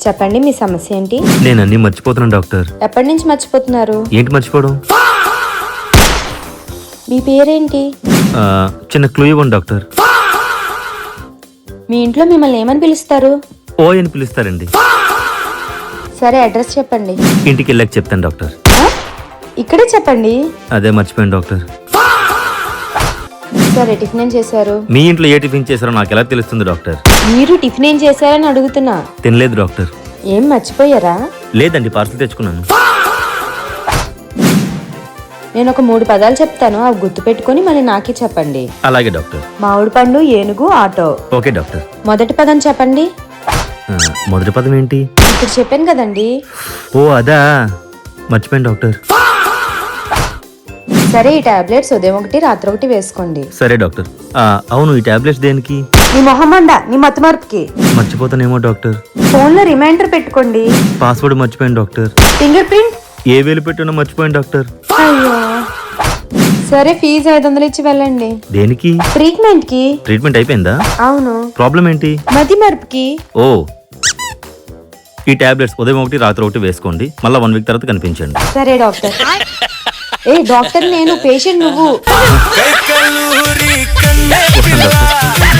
చెప్పండి, మీ సమస్య ఏంటి? నేను అన్ని మర్చిపోతున్నాను డాక్టర్. ఎప్పటి నుంచి మర్చిపోతున్నారు? ఏంటి మర్చిపోవడం? మీ పేరేంటి? చిన్న క్లూ ఇవ్వండి డాక్టర్. మీ ఇంట్లో మిమ్మల్ని ఏమని పిలుస్తారు? ఓ అని పిలుస్తారండి. సరే, అడ్రస్ చెప్పండి. ఇంటికి వెళ్ళాక చెప్తాను డాక్టర్. ఇక్కడే చెప్పండి. అదే మర్చిపోయాను డాక్టర్. సరే, టిఫిన్ ఏం చేశారు? మీ ఇంట్లో ఏ టిఫిన్ చేశారో నాకు ఎలా తెలుస్తుంది డాక్టర్? మీరు టిఫిన్ ఏం చేశారని అడుగుతున్నా. తినలేదు డాక్టర్. ఏం మర్చిపోయారా? లేదండి, పార్సల్ తెచ్చుకున్నాను. నేను ఒక 3 పదాలు చెప్తాను, అవి గుర్తు పెట్టుకుని మళ్ళీ నాకే చెప్పండి. అలాగే డాక్టర్. మామిడి పండు, ఏనుగు, ఆటో. Okay doctor. మొదటి పదం చెప్పండి. మొదటి పదం ఏంటి? ఇప్పుడు చెప్పాను కదండి. ఓ అదా, మర్చిపోయాను డాక్టర్. సరే, ఈ టాబ్లెట్స్ ఉదయం 1 రాత్రి 1 వేసుకోండి. సరే డాక్టర్. అవును, ఈ టాబ్లెట్స్ దేనికి? నీ మొహమ్మండ, నీ మత్తుమార్పుకి. మర్చిపోతానేమో డాక్టర్. ఫోన్ లో రిమైండర్ పెట్టుకోండి. పాస్వర్డ్ మర్చిపోయాను డాక్టర్. ఫింగర్ ప్రింట్ ఏ వేలు పెట్టినా మర్చిపోయాను డాక్టర్. అయ్యో. సరే, ఫీజు 500 ఇచ్చి వెళ్ళండి. దేనికి? ట్రీట్మెంట్ కి. ట్రీట్మెంట్ అయిపోయిందా? అవును. ప్రాబ్లం ఏంటి? మతిమరుపుకి. ఓ, ఈ టాబ్లెట్స్ ఉదయం 1 రాత్రి 1 వేసుకోండి, మళ్ళీ 1 వీక్ తర్వాత కనిపించండి. సరే డాక్టర్. ఏ డాక్టర్ నేను, పేషెంట్ నువ్వు. వస్తాను డాక్టర్.